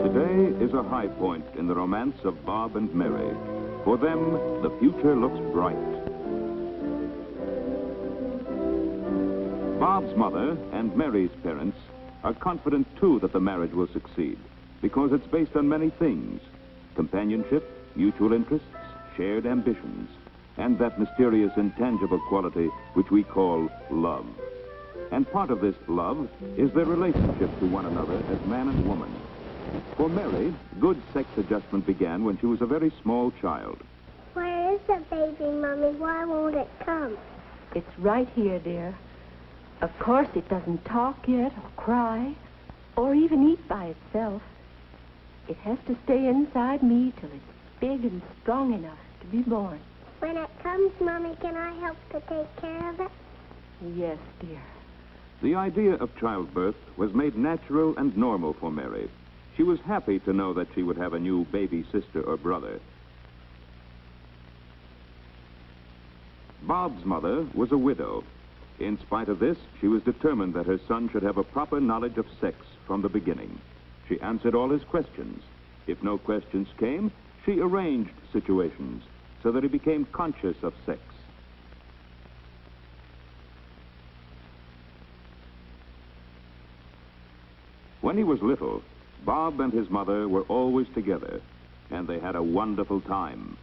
Today is a high point in the romance of Bob and Mary. For them, the future looks bright. Bob's mother and Mary's parents are confident, too, that the marriage will succeed because it's based on many things: companionship, mutual interests, shared ambitions, and that mysterious intangible quality which we call love. And part of this love is their relationship to one another as man and woman. For Mary, good sex adjustment began when she was a very small child. Where is the baby, Mommy? Why won't it come? It's right here, dear. Of course, it doesn't talk yet, or cry, or even eat by itself. It has to stay inside me till it's big and strong enough to be born. When it comes, Mommy, can I help to take care of it? Yes, dear. The idea of childbirth was made natural and normal for Mary. She was happy to know that she would have a new baby sister or brother. Bob's mother was a widow. In spite of this, she was determined that her son should have a proper knowledge of sex from the beginning. She answered all his questions. If no questions came, she arranged situations so that he became conscious of sex. When he was little, Bob and his mother were always together, and they had a wonderful time.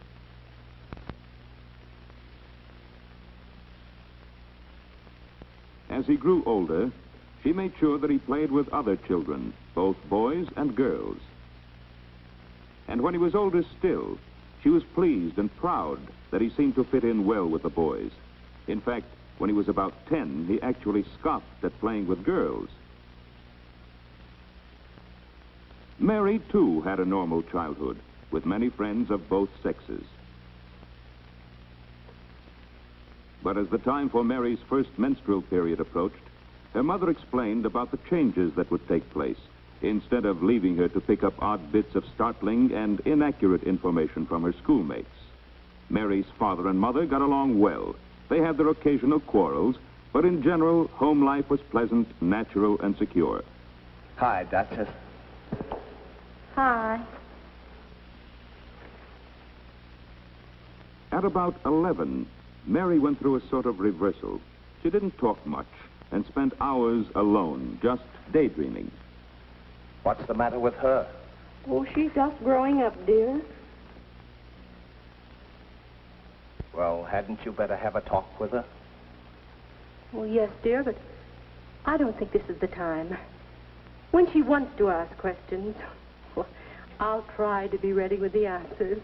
As he grew older, she made sure that he played with other children, both boys and girls. And when he was older still, she was pleased and proud that he seemed to fit in well with the boys. In fact, when he was about 10, he actually scoffed at playing with girls. Mary, too, had a normal childhood, with many friends of both sexes. But as the time for Mary's first menstrual period approached, her mother explained about the changes that would take place, instead of leaving her to pick up odd bits of startling and inaccurate information from her schoolmates. Mary's father and mother got along well. They had their occasional quarrels, but in general, home life was pleasant, natural, and secure. Hi, Duchess. Hi. At about 11, Mary went through a sort of reversal. She didn't talk much and spent hours alone, just daydreaming. What's the matter with her? Oh, she's just growing up, dear. Well, hadn't you better have a talk with her? Well, yes, dear, but I don't think this is the time. When she wants to ask questions, well, I'll try to be ready with the answers.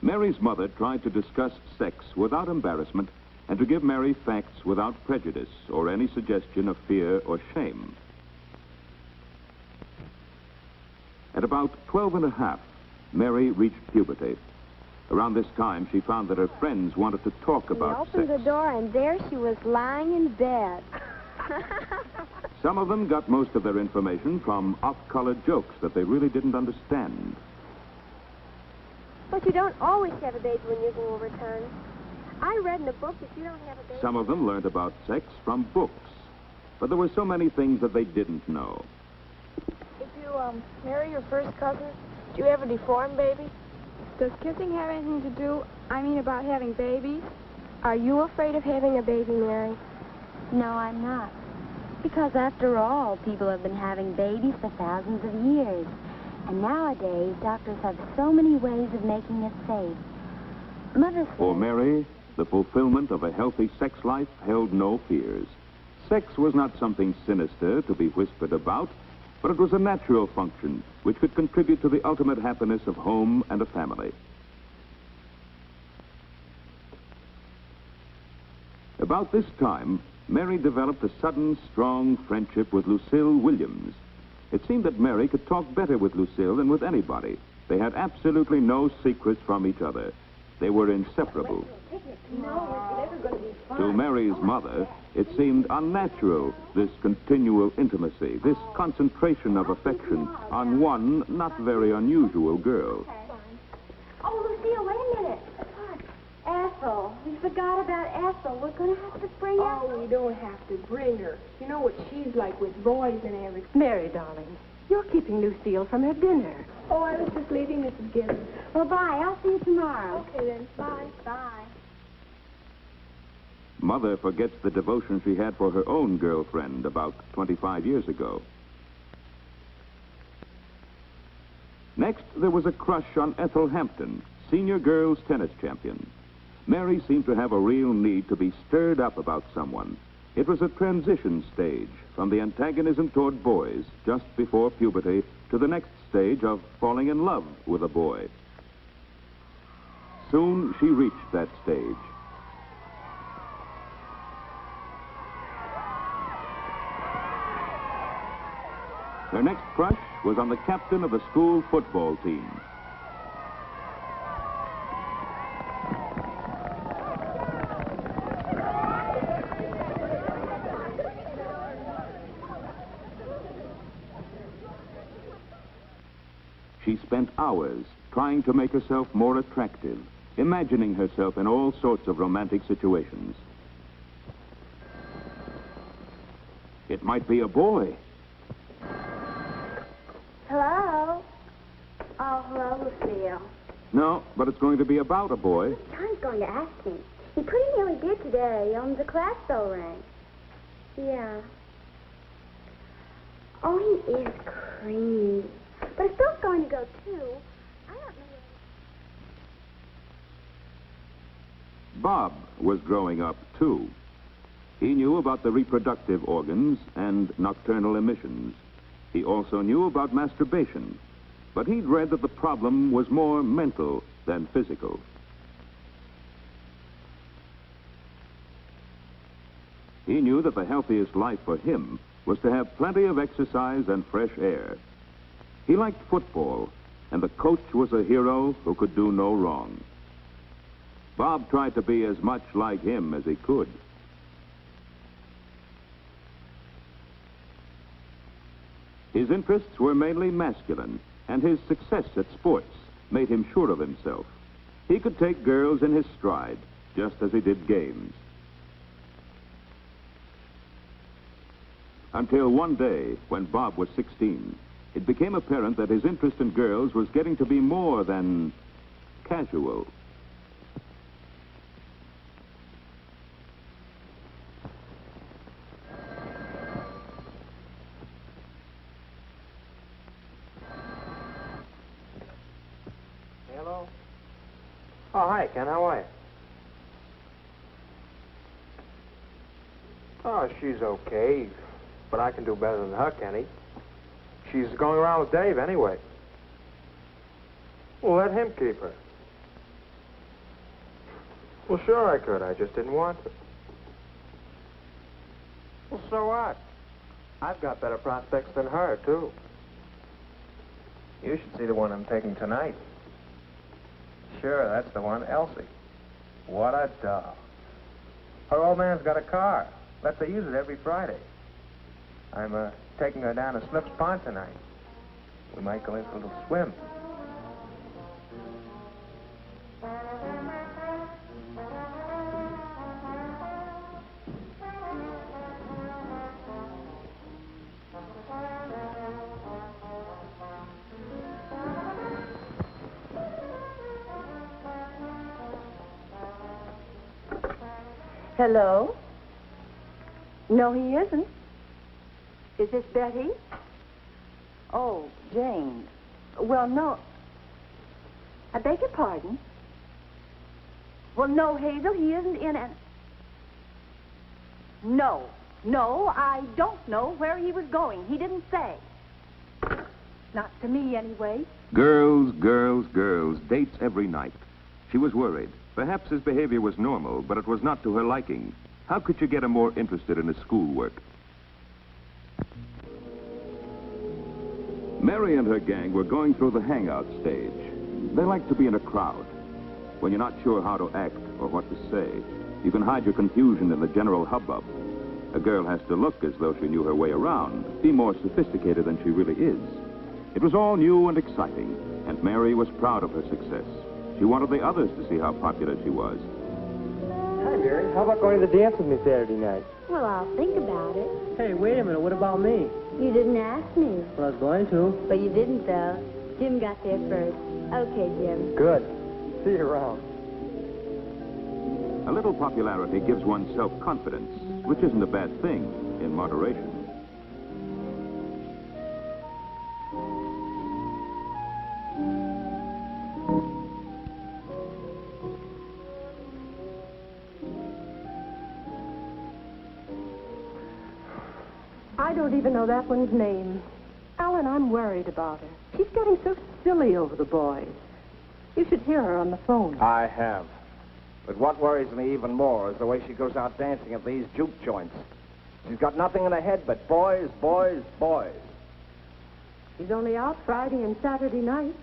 Mary's mother tried to discuss sex without embarrassment and to give Mary facts without prejudice or any suggestion of fear or shame. At about 12 and a half, Mary reached puberty. Around this time, she found that her friends wanted to talk about sex. We opened the door, and there she was lying in bed. Some of them got most of their information from off-color jokes that they really didn't understand. But you don't always have a baby when you're going over turn. I read in a book that you don't have a baby. Some of them learned about sex from books, but there were so many things that they didn't know. If you marry your first cousin, do you have a deformed baby? Does kissing have anything to do, about having babies? Are you afraid of having a baby, Mary? No, I'm not. Because after all, people have been having babies for thousands of years. And nowadays, doctors have so many ways of making it safe. Mother says... For Mary, the fulfillment of a healthy sex life held no fears. Sex was not something sinister to be whispered about, but it was a natural function which could contribute to the ultimate happiness of home and a family. About this time, Mary developed a sudden, strong friendship with Lucille Williams. It seemed that Mary could talk better with Lucille than with anybody. They had absolutely no secrets from each other. They were inseparable. To Mary's mother, it seemed unnatural, this continual intimacy, this concentration of affection on one not very unusual girl. Oh, Lucille, wait a minute. Ethel, we've forgot about Ethel. We're going to have to bring Oh, Ethel. we don't have to bring her. You know what she's like with boys and everything. Mary, darling, you're keeping Lucille from her dinner. Oh, I was just leaving Mrs. Gibbs. Well, bye. I'll see you tomorrow. Okay, then. Bye. Bye. Mother forgets the devotion she had for her own girlfriend about 25 years ago. Next, there was a crush on Ethel Hampton, senior girls tennis champion. Mary seemed to have a real need to be stirred up about someone. It was a transition stage from the antagonism toward boys just before puberty to the next stage of falling in love with a boy. Soon she reached that stage. Her next crush was on the captain of the school football team. She spent hours trying to make herself more attractive, imagining herself in all sorts of romantic situations. It might be a boy. Hello? Oh, hello, Lucille. No, but it's going to be about a boy. John's going to ask me. He pretty nearly did today. The class bell rang. Yeah. Oh, he is creamy. But if Bill's going to go, too, I don't know. Bob was growing up, too. He knew about the reproductive organs and nocturnal emissions. He also knew about masturbation, but he'd read that the problem was more mental than physical. He knew that the healthiest life for him was to have plenty of exercise and fresh air. He liked football, and the coach was a hero who could do no wrong. Bob tried to be as much like him as he could. His interests were mainly masculine, and his success at sports made him sure of himself. He could take girls in his stride, just as he did games. Until one day, when Bob was 16, it became apparent that his interest in girls was getting to be more than casual. Hello? Oh, hi, Ken. How are you? Oh, she's okay, but I can do better than her, Kenny. She's going around with Dave anyway. Well, let him keep her. Well, sure I could. I just didn't want to. Well, so what? I've got better prospects than her, too. You should see the one I'm taking tonight. Sure, that's the one, Elsie. What a doll. Her old man's got a car. Lets her use it every Friday. I'm taking her down to Snip's Pond tonight. We might go in for a little swim. Hello? No, he isn't. Is this Betty? Oh, Jane. Well, no. I beg your pardon? Well, no, Hazel, he isn't in and... No, I don't know where he was going. He didn't say. Not to me, anyway. Girls, girls, girls, dates every night. She was worried. Perhaps his behavior was normal, but it was not to her liking. How could you get him more interested in his schoolwork? Mary and her gang were going through the hangout stage. They like to be in a crowd. When you're not sure how to act or what to say, you can hide your confusion in the general hubbub. A girl has to look as though she knew her way around, be more sophisticated than she really is. It was all new and exciting, and Mary was proud of her success. She wanted the others to see how popular she was. Hi, Mary. How about going to the dance with me Saturday night? Well, I'll think about it. Hey, wait a minute. What about me? You didn't ask me. Well, I was going to. But you didn't, though. Jim got there first. Okay, Jim. Good. See you around. A little popularity gives one self-confidence, which isn't a bad thing in moderation. I don't even know that one's name. Alan, I'm worried about her. She's getting so silly over the boys. You should hear her on the phone. I have. But what worries me even more is the way she goes out dancing at these juke joints. She's got nothing in her head but boys, boys, boys. She's only out Friday and Saturday night.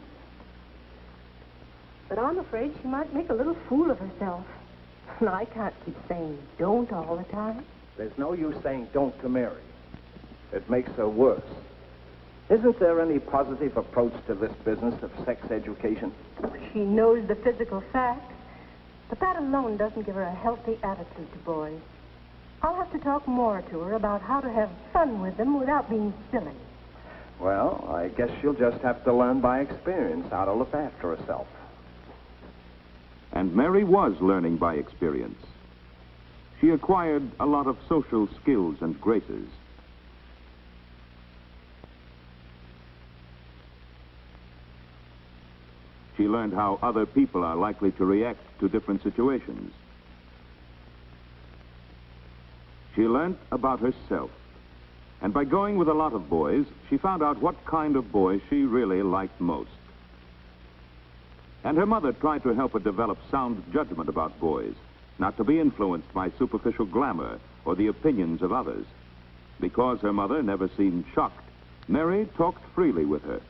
But I'm afraid she might make a little fool of herself. And I can't keep saying don't all the time. There's no use saying don't to Mary. It makes her worse. Isn't there any positive approach to this business of sex education? She knows the physical facts, but that alone doesn't give her a healthy attitude to boys. I'll have to talk more to her about how to have fun with them without being silly. Well, I guess she'll just have to learn by experience how to look after herself. And Mary was learning by experience. She acquired a lot of social skills and graces. She learned how other people are likely to react to different situations. She learned about herself. And by going with a lot of boys, she found out what kind of boys she really liked most. And her mother tried to help her develop sound judgment about boys, not to be influenced by superficial glamour or the opinions of others. Because her mother never seemed shocked, Mary talked freely with her.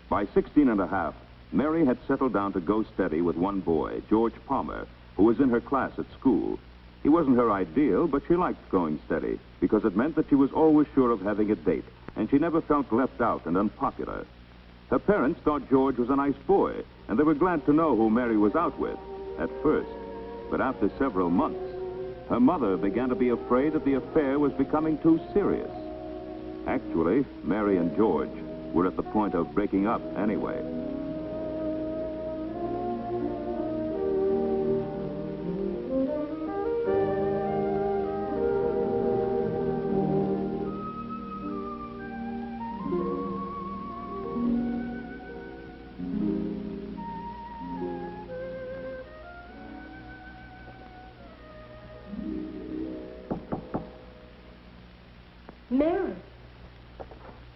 By 16 and a half, Mary had settled down to go steady with one boy, George Palmer, who was in her class at school. He wasn't her ideal, but she liked going steady because it meant that she was always sure of having a date, and she never felt left out and unpopular. Her parents thought George was a nice boy, and they were glad to know who Mary was out with at first. But after several months, her mother began to be afraid that the affair was becoming too serious. Actually, Mary and George were at the point of breaking up anyway. Mary.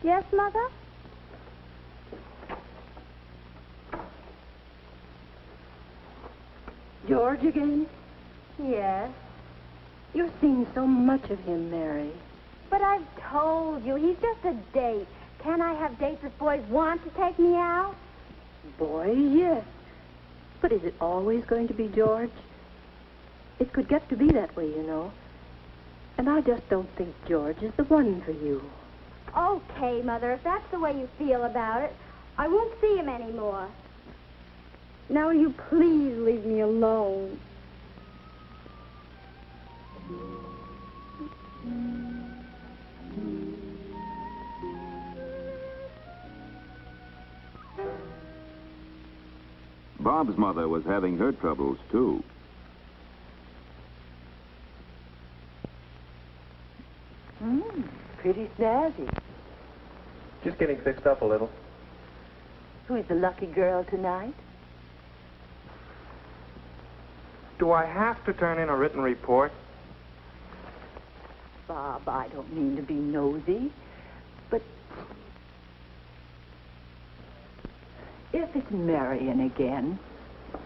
Yes, Mother? George again? Yes. You're seeing so much of him, Mary. But I've told you, he's just a date. Can't I have dates if boys want to take me out? Boy, yes. But is it always going to be George? It could get to be that way, you know. And I just don't think George is the one for you. Okay, Mother, if that's the way you feel about it, I won't see him anymore. Now, will you please leave me alone? Bob's mother was having her troubles, too. Pretty snazzy. Just getting fixed up a little. Who's the lucky girl tonight? Do I have to turn in a written report? Bob, I don't mean to be nosy, but if it's Marion again,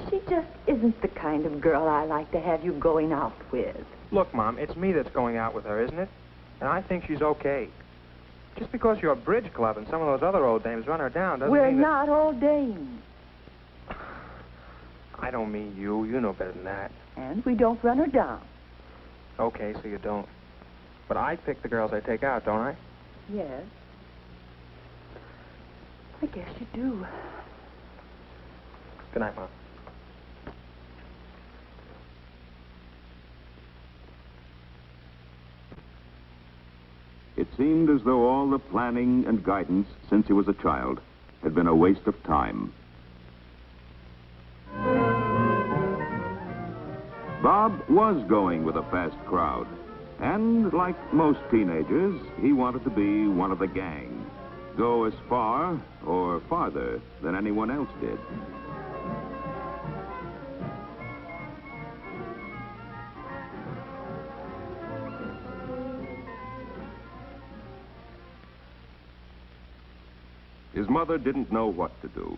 she just isn't the kind of girl I like to have you going out with. Look, Mom, it's me that's going out with her, isn't it? And I think she's okay. Just because you're a bridge club and some of those other old dames run her down doesn't We're mean that... not all dames. I don't mean you. You know better than that. And we don't run her down. Okay, so you don't. But I pick the girls I take out, don't I? Yes. I guess you do. Good night, Mom. It seemed as though all the planning and guidance since he was a child had been a waste of time. Bob was going with a fast crowd, and like most teenagers, he wanted to be one of the gang, go as far or farther than anyone else did. His mother didn't know what to do.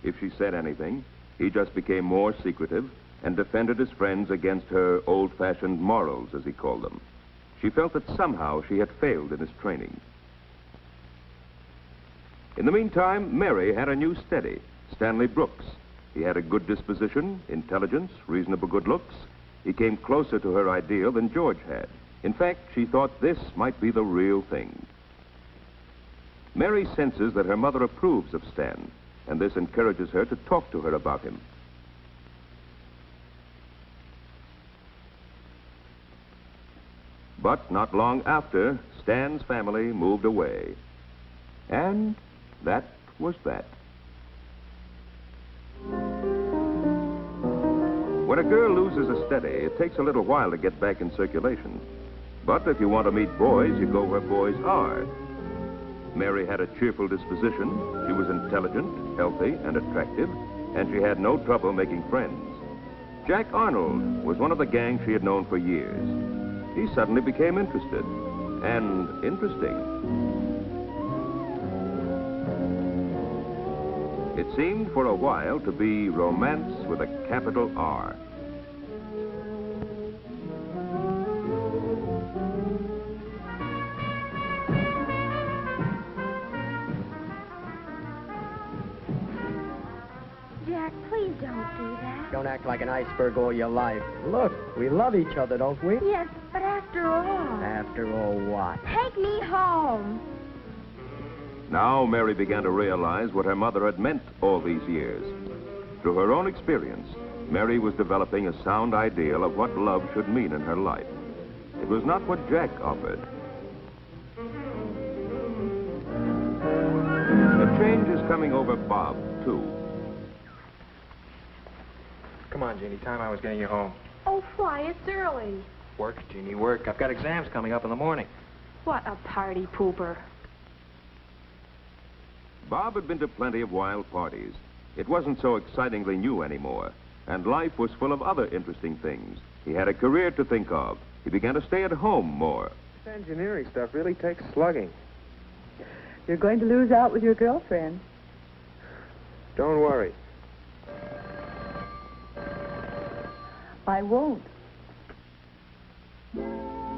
If she said anything, he just became more secretive and defended his friends against her old-fashioned morals, as he called them. She felt that somehow she had failed in his training. In the meantime, Mary had a new steady, Stanley Brooks. He had a good disposition, intelligence, reasonable good looks. He came closer to her ideal than George had. In fact, she thought this might be the real thing. Mary senses that her mother approves of Stan, and this encourages her to talk to her about him. But not long after, Stan's family moved away. And that was that. When a girl loses a steady, it takes a little while to get back in circulation. But if you want to meet boys, you go where boys are. Mary had a cheerful disposition. She was intelligent, healthy, and attractive, and she had no trouble making friends. Jack Arnold was one of the gang she had known for years. He suddenly became interested, and interesting. It seemed for a while to be romance with a capital R. Jack, please don't do that. Don't act like an iceberg all your life. Look, we love each other, don't we? Yes, but after all... After all what? Take me home. Now Mary began to realize what her mother had meant all these years. Through her own experience, Mary was developing a sound ideal of what love should mean in her life. It was not what Jack offered. A change is coming over Bob, too. Come on, Jeannie. Time I was getting you home. Oh, why? It's early. Work, Jeannie, work. I've got exams coming up in the morning. What a party pooper. Bob had been to plenty of wild parties. It wasn't so excitingly new anymore, and life was full of other interesting things. He had a career to think of. He began to stay at home more. This engineering stuff really takes slugging. You're going to lose out with your girlfriend. Don't worry. I won't.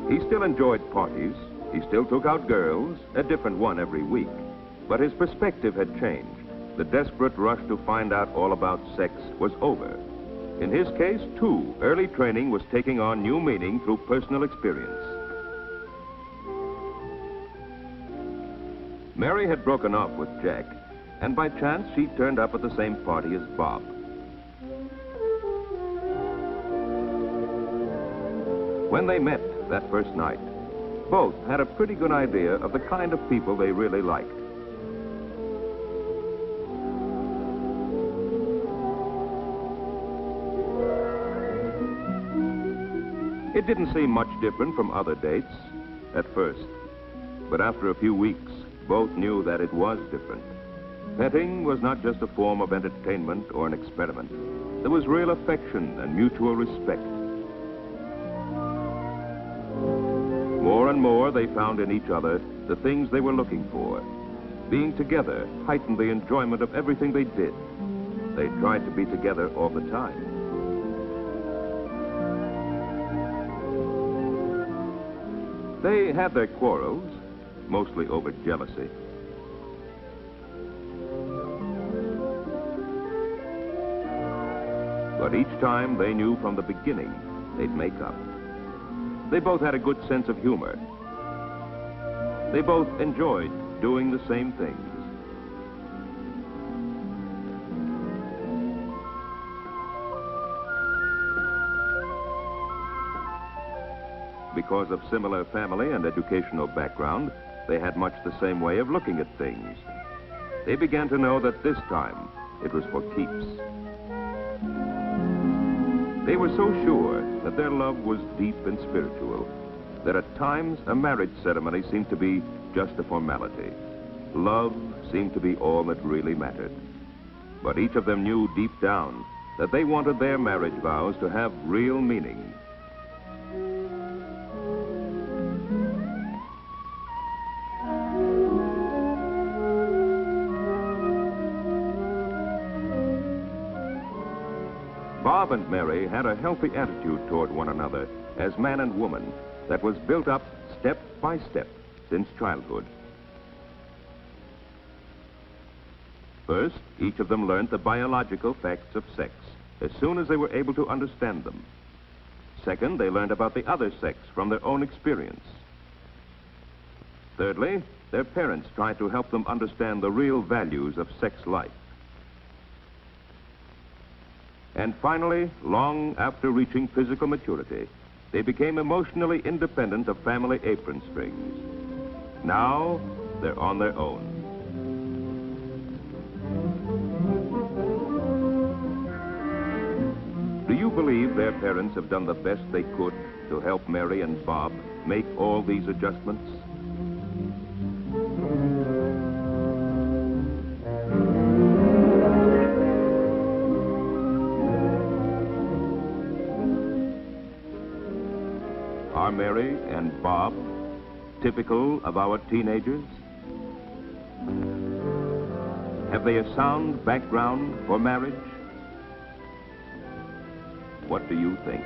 He still enjoyed parties. He still took out girls, a different one every week. But his perspective had changed. The desperate rush to find out all about sex was over. In his case, too, early training was taking on new meaning through personal experience. Mary had broken off with Jack, and by chance she turned up at the same party as Bob. When they met that first night, both had a pretty good idea of the kind of people they really liked. It didn't seem much different from other dates at first, but after a few weeks, both knew that it was different. Petting was not just a form of entertainment or an experiment. There was real affection and mutual respect. More and more, they found in each other the things they were looking for. Being together heightened the enjoyment of everything they did. They tried to be together all the time. They had their quarrels, mostly over jealousy. But each time they knew from the beginning they'd make up. They both had a good sense of humor. They both enjoyed doing the same things. because of similar family and educational background, they had much the same way of looking at things. They began to know that this time it was for keeps. They were so sure that their love was deep and spiritual that at times a marriage ceremony seemed to be just a formality. Love seemed to be all that really mattered. But each of them knew deep down that they wanted their marriage vows to have real meaning. Bob and Mary had a healthy attitude toward one another as man and woman that was built up step by step since childhood. First, each of them learned the biological facts of sex as soon as they were able to understand them. Second, they learned about the other sex from their own experience. Thirdly, their parents tried to help them understand the real values of sex life. And finally, long after reaching physical maturity, they became emotionally independent of family apron strings. Now, they're on their own. Do you believe their parents have done the best they could to help Mary and Bob make all these adjustments? Are Mary and Bob typical of our teenagers? Have they a sound background for marriage? What do you think?